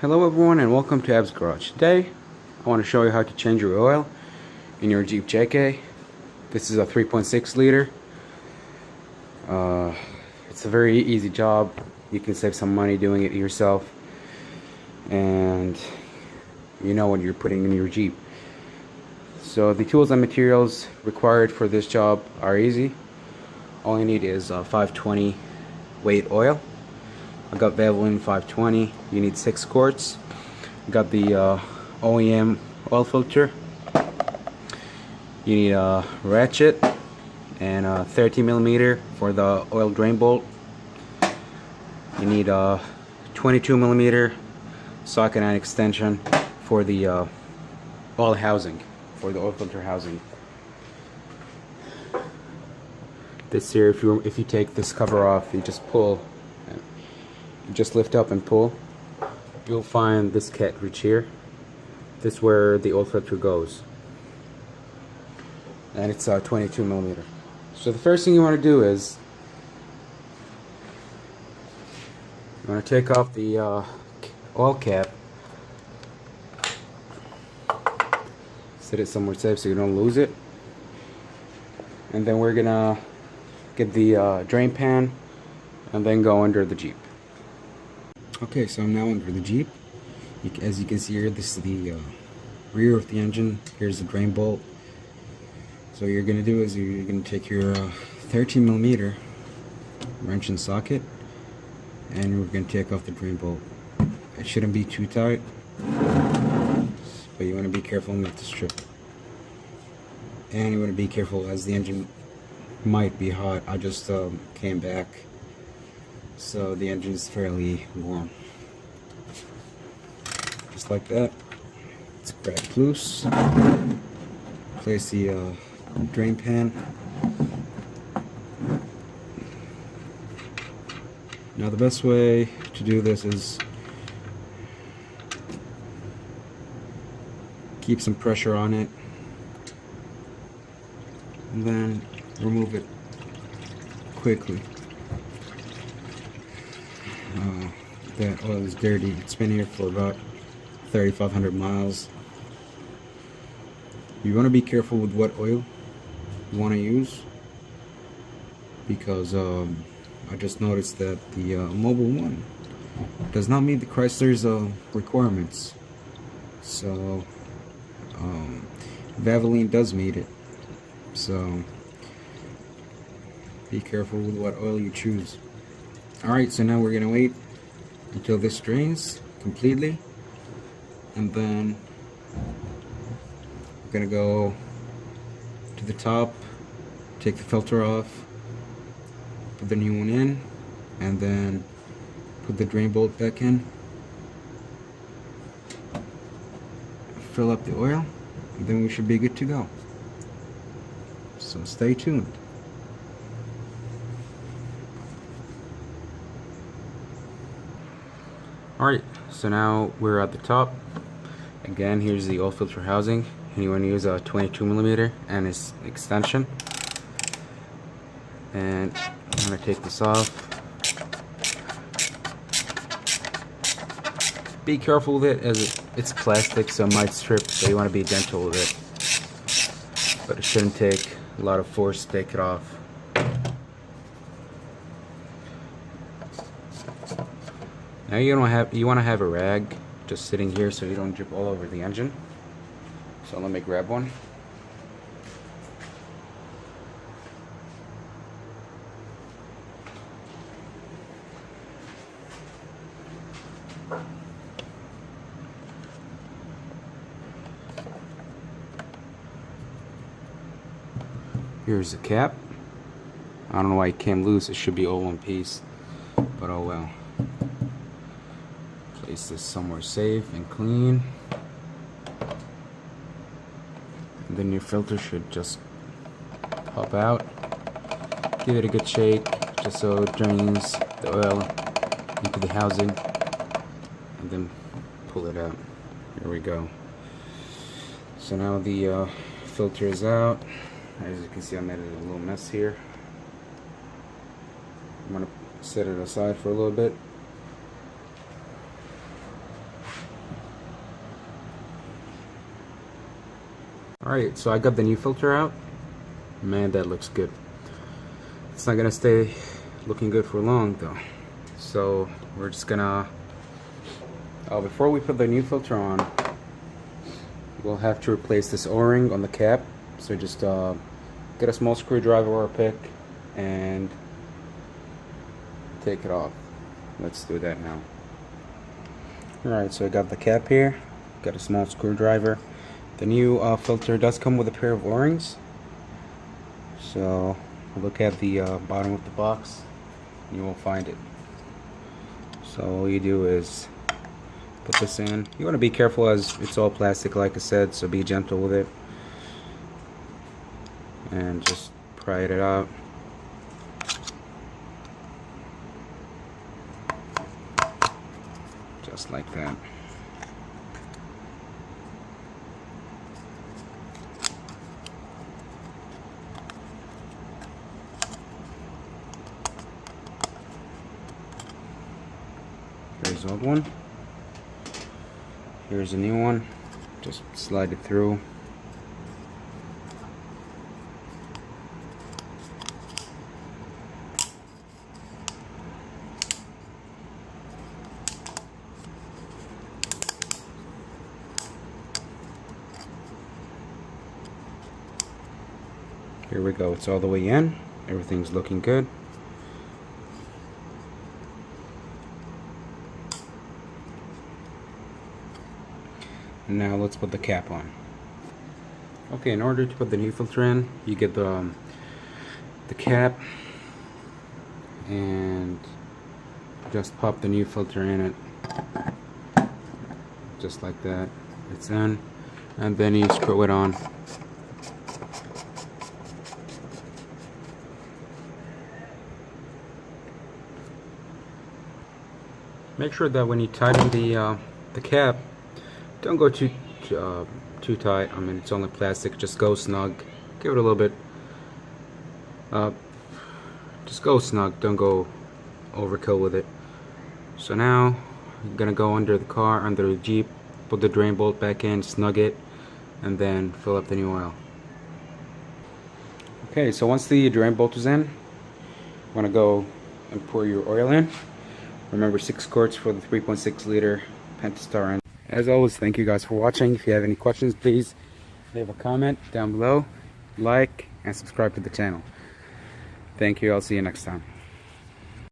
Hello everyone and welcome to Ab's Garage. Today I want to show you how to change your oil in your Jeep JK. This is a 3.6 liter. It's a very easy job. You can save some money doing it yourself, and you know what you're putting in your Jeep. So the tools and materials required for this job are easy. All you need is 520 weight oil. I got Valvoline 520. You need 6 quarts. Got the OEM oil filter. You need a ratchet and a 30mm for the oil drain bolt. You need a 22mm socket and extension for the oil housing, for the oil filter housing. This here, if you take this cover off, you just pull. You just lift up and pull. You'll find this cartridge here. This is where the oil filter goes, and it's 22mm. So the first thing you want to do is you want to take off the oil cap, set it somewhere safe so you don't lose it, and then we're gonna get the drain pan and then go under the Jeep. Okay, so I'm now under the Jeep. As you can see here, this is the rear of the engine. Here's the drain bolt. So what you're going to do is you're going to take your 13mm wrench and socket, and we're going to take off the drain bolt. It shouldn't be too tight, but you want to be careful not to strip. And you want to be careful as the engine might be hot. I just came back, so the engine is fairly warm. Just like that. Let's grab it loose. Place the drain pan. Now the best way to do this is keep some pressure on it and then remove it quickly. That oil is dirty. It's been here for about 3,500 miles. You want to be careful with what oil you want to use, because I just noticed that the Mobil 1 does not meet the Chrysler's requirements. So Valvoline does meet it. So be careful with what oil you choose. Alright, so now we're going to wait until this drains completely, and then we're going to go to the top, take the filter off, put the new one in, and then put the drain bolt back in, fill up the oil, and then we should be good to go. So stay tuned. Alright, so now we're at the top. Again, here's the oil filter housing, and you want to use a 22mm and its extension. And I'm going to take this off. Be careful with it, as it's plastic, so it might strip, so you want to be gentle with it. But it shouldn't take a lot of force to take it off. Now you want to have a rag just sitting here so you don't drip all over the engine. So let me grab one. Here's the cap. I don't know why it came loose. It should be all one piece, but oh well. Place this somewhere safe and clean, and then your filter should just pop out. Give it a good shake just so it drains the oil into the housing, and then pull it out. Here we go. So now the filter is out. As you can see, I made it a little mess here. I'm going to set it aside for a little bit. Alright, so I got the new filter out. Man, that looks good. It's not gonna stay looking good for long though. So we're just gonna, before we put the new filter on, we'll have to replace this O-ring on the cap. So just get a small screwdriver or a pick and take it off. Let's do that now. Alright, so I got the cap here, got a small screwdriver. The new filter does come with a pair of O-rings. So look at the bottom of the box, you will find it. So all you do is put this in. You want to be careful as it's all plastic like I said, so be gentle with it. And just pry it out. Just like that. Here's the old one. Here's a new one. Just slide it through. Here we go. It's all the way in. Everything's looking good. Now let's put the cap on. Okay, in order to put the new filter in, you get the cap and just pop the new filter in it, just like that. It's in, and then you screw it on. Make sure that when you tighten the cap, don't go too tight. I mean, it's only plastic. Just go snug. Give it a little bit. Just go snug. Don't go overkill with it. So now I'm gonna go under the car, under the Jeep, put the drain bolt back in, snug it, and then fill up the new oil. Okay, so once the drain bolt is in, you wanna go and pour your oil in. Remember, 6 quarts for the 3.6 liter Pentastar engine. As always, thank you guys for watching. If you have any questions, please leave a comment down below, like, and subscribe to the channel. Thank you. I'll see you next time.